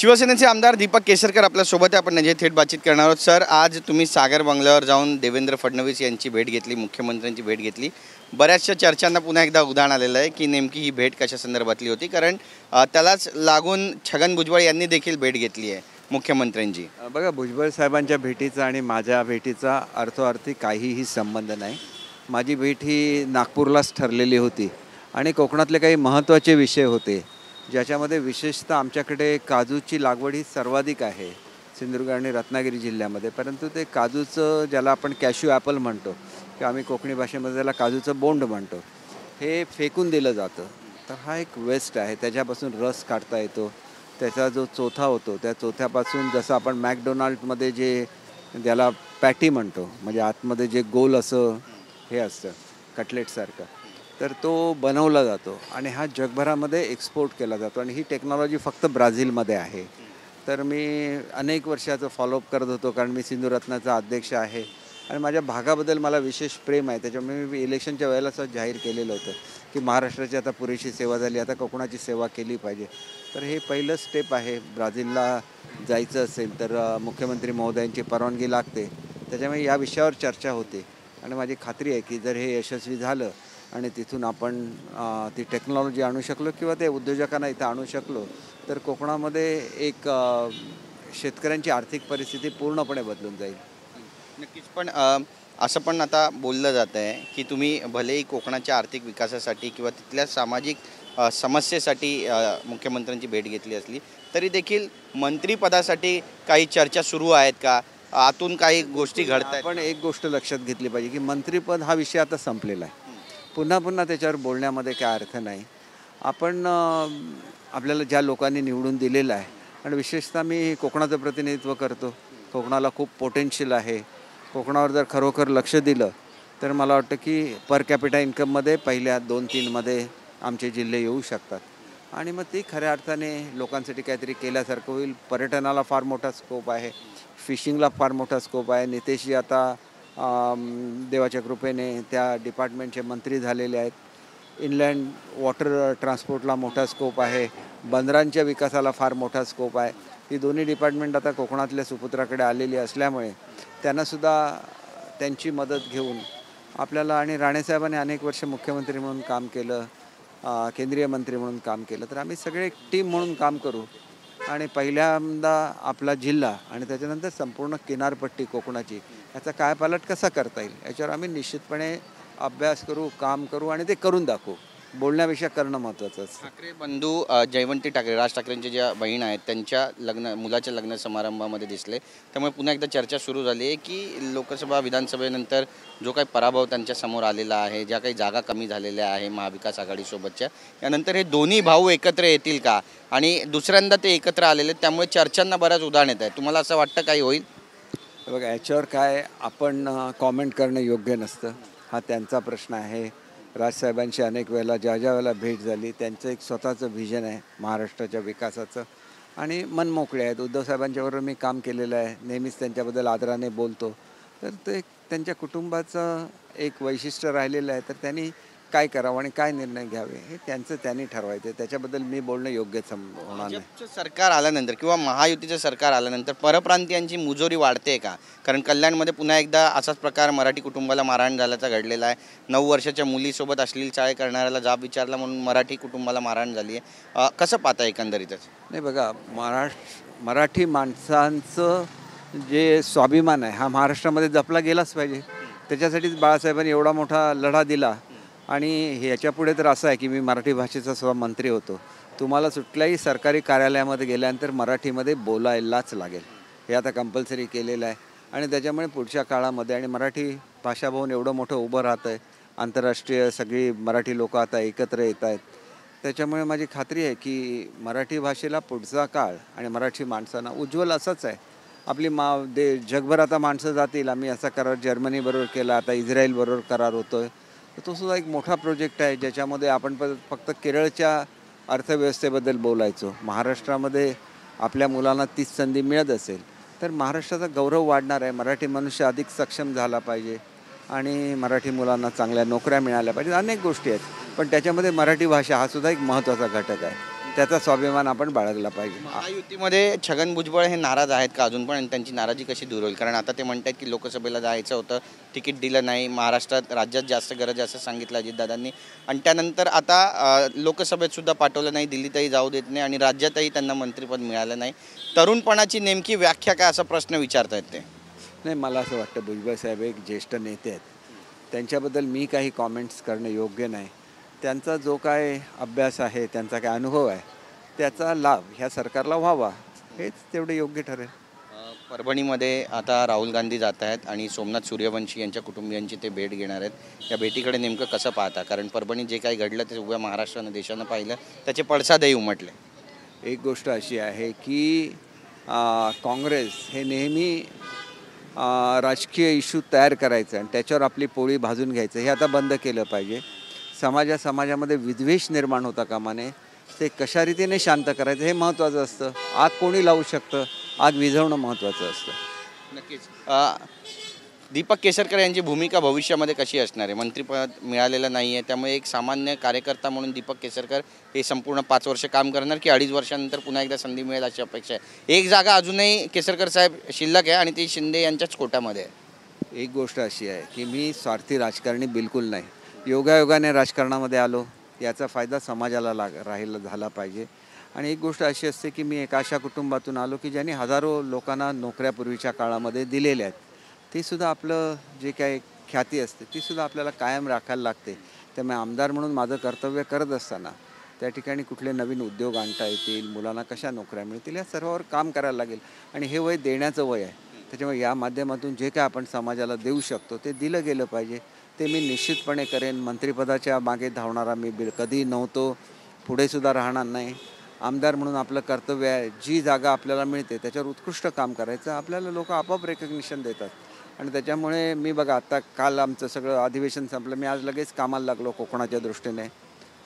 शिवसेनेचे आमदार दीपक केसरकर आपल्यासोबत आहे. आपण यांची थेट बातचीत करणार आहोत. सर, आज तुम्ही सागर बंगल्यावर जाऊन देवेंद्र फडणवीस यांची भेट घेतली, मुख्यमंत्र्यांची भेट घेतली. बऱ्याचशा चर्चांना पुन्हा एकदा उधाण आलेलं आहे की नेमकी ही भेट कशा संदर्भातली होती, कारण त्यालाच लागून छगन भुजबळ यांनी देखील भेट घेतली आहे मुख्यमंत्र्यांची. बघा, भुजबळ साहेबांच्या भेटीचा आणि माझ्या भेटीचा अर्थार्थी काहीही संबंध नाही. माझी भेट ही नागपूरलाच ठरलेली होती आणि कोकणातले काही महत्त्वाचे विषय होते, ज्याच्यामध्ये विशेषतः आमच्याकडे काजूची लागवड ही सर्वाधिक आहे सिंधुदुर्ग आणि रत्नागिरी जिल्ह्यामध्ये. परंतु ते काजूचं, ज्याला आपण कॅश्यू ॲपल म्हणतो किंवा आम्ही कोकणी भाषेमध्ये त्याला काजूचं बोंड म्हणतो, हे फेकून दिलं जातं. तर हा एक वेस्ट आहे. त्याच्यापासून रस काढता येतो. त्याचा जो चोथा होतो, त्या चोथ्यापासून जसं आपण मॅकडोनाल्डमध्ये जे त्याला पॅटी म्हणतो, म्हणजे आतमध्ये जे गोल असं हे असतं कटलेटसारखं, तर तो बनवला जातो आणि हा जगभरामध्ये एक्सपोर्ट केला जातो. आणि ही टेक्नॉलॉजी फक्त ब्राझीलमध्ये आहे. तर मी अनेक वर्षाचं फॉलोअप करत होतो, कारण मी सिंधुरत्नाचा अध्यक्ष आहे आणि माझ्या भागाबद्दल मला विशेष प्रेम आहे. त्याच्यामुळे मी इलेक्शनच्या वेळेला असं जाहीर केलेलं होतं की महाराष्ट्राची आता पुरेशी सेवा झाली, आता कोकणाची सेवा केली पाहिजे. तर हे पहिलं स्टेप आहे. ब्राझीलला जायचं असेल तर मुख्यमंत्री महोदयांची परवानगी लागते. त्याच्यामुळे या विषयावर चर्चा होते आणि माझी खात्री आहे की जर हे यशस्वी झालं आणि तिथून आपण ती टेक्नॉलॉजी आणू शकलो किंवा ते उद्योजकांना इथं आणू शकलो, तर कोकणामध्ये एक शेतकऱ्यांची आर्थिक परिस्थिती पूर्णपणे बदलून जाईल. नक्कीच. पण असं पण आता बोललं जातं आहे की तुम्ही भलेही कोकणाच्या आर्थिक विकासासाठी किंवा तिथल्या सामाजिक समस्येसाठी मुख्यमंत्र्यांची भेट घेतली असली तरी देखील मंत्रिपदासाठी काही चर्चा सुरू आहेत का? आतून काही गोष्टी घडत आहेत? पण एक गोष्ट लक्षात घेतली पाहिजे की मंत्रिपद हा विषय आता संपलेला आहे. पुन्हा पुन्हा त्याच्यावर बोलण्यामध्ये काय अर्थ नाही. आपण आपल्याला ज्या लोकांनी निवडून दिलेलं आहे, आणि विशेषतः मी कोकणाचं प्रतिनिधित्व करतो. कोकणाला खूप पोटेन्शियल आहे. कोकणावर जर खरोखर लक्ष दिलं तर मला वाटतं की पर कॅपिटा इन्कममध्ये पहिल्या 2-3मध्ये आमचे जिल्हे येऊ शकतात आणि मग ती खऱ्या अर्थाने लोकांसाठी काहीतरी केल्यासारखं होईल. पर्यटनाला फार मोठा स्कोप आहे, फिशिंगला फार मोठा स्कोप आहे. नितेशजी आता देवाच्या कृपेने त्या डिपार्टमेंटचे मंत्री झालेले आहेत. इनलँड वॉटर ट्रान्सपोर्टला मोठा स्कोप आहे. बंदरांच्या विकासाला फार मोठा स्कोप आहे. ही दोन्ही डिपार्टमेंट आता कोकणातल्या सुपुत्राकडे आलेली असल्यामुळे त्यांनासुद्धा त्यांची मदत घेऊन आपल्याला, आणि राणेसाहेबांनी अनेक वर्ष मुख्यमंत्री म्हणून काम केलं, केंद्रीय मंत्री म्हणून काम केलं, तर आम्ही सगळे एक टीम म्हणून काम करू आणि पहिल्यांदा आपला जिल्हा आणि त्याच्यानंतर संपूर्ण किनारपट्टी कोकणाची याचा कायापालट कसा करता येईल याच्यावर आम्ही निश्चितपणे अभ्यास करू, काम करू आणि ते करून दाखवू. बोलण्यापेक्षा करणं महत्त्वाचं असतं. ठाकरे बंधू जयवंती ठाकरे, राज ठाकरेंच्या ज्या बहीण आहेत, त्यांच्या मुलाच्या लग्न समारंभामध्ये दिसले. त्यामुळे पुन्हा एकदा चर्चा सुरू झाली आहे की लोकसभा विधानसभेनंतर जो काही पराभव त्यांच्या समोर आलेला आहे, ज्या काही जागा कमी झालेल्या आहे महाविकास आघाडीसोबतच्या, यानंतर हे दोन्ही भाऊ एकत्र येतील का? आणि दुसऱ्यांदा ते एकत्र आलेले, त्यामुळे चर्चांना बऱ्याच उधाण येत आहे. तुम्हाला असं वाटतं काही होईल? बघा, याच्यावर काय आपण कॉमेंट करणं योग्य नसतं. हा त्यांचा प्रश्न आहे. राजसाहेबांशी अनेक वेळेला ज्या वेळेला भेट झाली, त्यांचं एक स्वतःचं व्हिजन आहे महाराष्ट्राच्या विकासाचं आणि मनमोकळे आहेत. उद्धवसाहेबांच्याबरोबर मी काम केलेलं आहे, नेहमीच त्यांच्याबद्दल आदराने बोलतो. तर ते त्यांच्या कुटुंबाचं एक वैशिष्ट्य राहिलेलं आहे. तर त्यांनी काय करावं आणि काय निर्णय घ्यावे हे त्यांनी ठरवायचं. त्याच्याबद्दल मी बोलणं योग्यच होणार नाही. सरकार आल्यानंतर किंवा महायुतीचं सरकार आल्यानंतर परप्रांतीयांची मुजोरी वाढते का? कारण कल्याणमध्ये पुन्हा एकदा असाच प्रकार मराठी कुटुंबाला मारहाण झाल्याचा घडलेला आहे. 9 वर्षाच्या मुलीसोबत अश्लील चाळे करणाऱ्याला जाब विचारला म्हणून मराठी कुटुंबाला मारहाण झाली आहे. कसं पाहता एकंदरीतच? नाही, बघा, मराठी माणसांचं जे स्वाभिमान आहे हा महाराष्ट्रामध्ये जपला गेलाच पाहिजे. त्याच्यासाठीच बाळासाहेबांनी एवढा मोठा लढा दिला. आणि ह्याच्यापुढे तर असं आहे की मी मराठी भाषेचा सुद्धा मंत्री होतो. तुम्हाला कुठल्याही सरकारी कार्यालयामध्ये गेल्यानंतर मराठीमध्ये बोलायलाच लागेल. हे आता कंपल्सरी केलेलं आहे आणि त्याच्यामुळे पुढच्या काळामध्ये, आणि मराठी भाषा भवन एवढं मोठं उभं राहतं आहे, आंतरराष्ट्रीय सगळी मराठी लोकं आता एकत्र येत आहेत. त्याच्यामुळे माझी खात्री आहे की मराठी भाषेला पुढचा काळ आणि मराठी माणसांना उज्ज्वल असंच आहे. आपली जगभर आता माणसं जातील. आम्ही असा करार जर्मनीबरोबर केला, आता इस्रायलबरोबर करार होतो आहे. तर तो सुद्धा एक मोठा प्रोजेक्ट आहे, ज्याच्यामध्ये आपण फक्त केरळच्या अर्थव्यवस्थेबद्दल बोलायचो. महाराष्ट्रामध्ये आपल्या मुलांना तीच संधी मिळत असेल तर महाराष्ट्राचा गौरव वाढणार आहे. मराठी मनुष्य अधिक सक्षम झाला पाहिजे आणि मराठी मुलांना चांगल्या नोकऱ्या मिळाल्या पाहिजेत. अनेक गोष्टी आहेत, पण त्याच्यामध्ये मराठी भाषा हा सुद्धा एक महत्त्वाचा घटक आहे. त्याचा स्वाभिमान आपण बाळगला पाहिजे. महायुतीमध्ये छगन भुजबळ हे नाराज आहेत का अजून पण, आणि त्यांची नाराजी कशी दूर होईल? कारण आता ते म्हणतात की लोकसभेला जायचं होतं, तिकीट दिलं नाही, महाराष्ट्रात राज्यात जास्त गरज असं सांगितलं अजितदादांनी, आणि त्यानंतर आता लोकसभेत सुद्धा पाठवलं नाही, दिल्लीतही जाऊ देत नाही, आणि राज्यातही त्यांना मंत्रिपद मिळालं नाही. तरुणपणाची नेमकी व्याख्या काय असा प्रश्न विचारतायत ते. नाही, मला असं वाटतं भुजबळ साहेब एक ज्येष्ठ नेते आहेत, त्यांच्याबद्दल मी काही कॉमेंट्स करणं योग्य नाही. त्यांचा जो काय अभ्यास आहे, त्यांचा काय अनुभव आहे, त्याचा लाभ ह्या सरकारला व्हावा हेच तेवढे योग्य ठरेल. परभणीमध्ये आता राहुल गांधी जात आहेत आणि सोमनाथ सूर्यवंशी यांच्या कुटुंबियांची ते भेट घेणार आहेत. या भेटीकडे नेमकं कसं पाहता? कारण परभणीत जे काही घडलं ते उभ्या महाराष्ट्रानं देशानं पाहिलं, त्याचे पडसादही उमटले. एक गोष्ट अशी आहे की काँग्रेस हे नेहमी राजकीय इश्यू तयार करायचं आणि त्याच्यावर आपली पोळी भाजून घ्यायचं, हे आता बंद केलं पाहिजे. समाजामध्ये विद्वेष निर्माण होता कामा नये. ते कशा रीतीने शांत करायचं हे महत्त्वाचं असतं. आग कोणी लावू शकतं, आग विझवणं महत्त्वाचं असतं. नक्कीच. दीपक केसरकर यांची भूमिका भविष्यामध्ये कशी असणार आहे? मंत्रिपद मिळालेलं नाही आहे, त्यामुळे एक सामान्य कार्यकर्ता म्हणून दीपक केसरकर हे संपूर्ण 5 वर्ष काम करणार की 2.5 वर्षानंतर पुन्हा एकदा संधी मिळेल अशी अपेक्षा आहे? एक जागा अजूनही केसरकर साहेब शिल्लक आहे आणि ती शिंदे यांच्याच कोट्यामध्ये आहे. एक गोष्ट अशी आहे की मी स्वार्थी राजकारणी बिलकुल नाही. योगायोगाने राजकारणामध्ये आलो, याचा फायदा समाजाला झाला पाहिजे. आणि एक गोष्ट अशी असते की मी एका अशा कुटुंबातून आलो की ज्यांनी हजारो लोकांना नोकऱ्या पूर्वीच्या काळामध्ये दिलेल्या आहेत. तीसुद्धा आपलं जे काही ख्याती असते तीसुद्धा आपल्याला कायम राखायला लागते. त्यामुळे आमदार म्हणून माझं कर्तव्य करत असताना त्या ठिकाणी कुठले नवीन उद्योग आणता येतील, मुलांना कशा नोकऱ्या मिळतील, या सर्वावर काम करायला लागेल. आणि हे वय देण्याचं वय आहे. त्याच्यामुळे या माध्यमातून जे काय आपण समाजाला देऊ शकतो ते दिलं गेलं पाहिजे. ते मी निश्चितपणे करेन. मंत्रिपदाच्या मागे धावणारा मी कधी नव्हतो, पुढेसुद्धा राहणार नाही. आमदार म्हणून आपलं कर्तव्य आहे, जी जागा आपल्याला मिळते त्याच्यावर उत्कृष्ट काम करायचं. आपल्याला लोक आपोआप रेकग्निशन देतात. आणि त्याच्यामुळे मी बघा, आता काल आमचं सगळं अधिवेशन संपलं, मी आज लगेच कामाला लागलो कोकणाच्या दृष्टीने.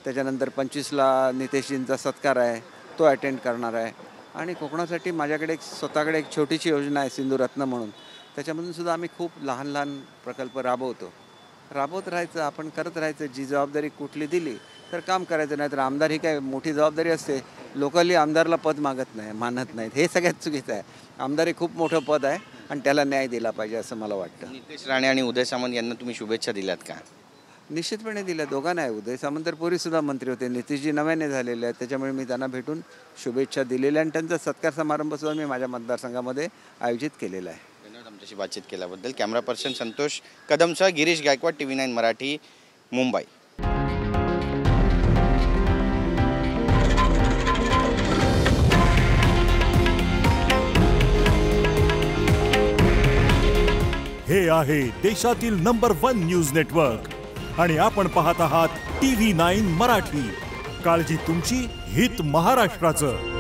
त्याच्यानंतर 25ला नितेशजींचा सत्कार आहे, तो अटेंड करणार आहे. आणि कोकणासाठी माझ्याकडे स्वतःकडे एक छोटीशी योजना आहे सिंधुरत्न म्हणून. त्याच्यामधून सुद्धा आम्ही खूप लहान लहान प्रकल्प राबवत राहायचं, आपण करत राहायचं. जी जबाबदारी कुठली दिली तर काम करायचं. नाही तर आमदार ही काय मोठी जबाबदारी असते, लोकांनी आमदारला पद मानत नाहीत. हे सगळ्यात चुकीचं आहे. आमदार हे खूप मोठं पद आहे आणि त्याला न्याय दिला पाहिजे असं मला वाटतं. नितेश राणे आणि उदय सामंत यांना तुम्ही शुभेच्छा दिल्यात का? निश्चितपणे दिल्या, दोघांना आहे. उदय सामंत तर पूर्वीसुद्धा मंत्री होते, नितीशजी नव्याने झालेले आहेत. त्याच्यामुळे मी त्यांना भेटून शुभेच्छा दिलेल्या आणि त्यांचा सत्कार समारंभसुद्धा मी माझ्या मतदारसंघामध्ये आयोजित केलेला आहे. धन्यवाद आमच्याशी बातचीत केल्याबद्दल. कॅमेरा पर्सन संतोष कदमसह गिरीश गायकवाड, TV9 मराठी, मुंबई. हे आहे देशातील नंबर 1 न्यूज नेटवर्क आणि आपण पाहत आहात TV9 मराठी. काळजी तुमची, हित महाराष्ट्राचं.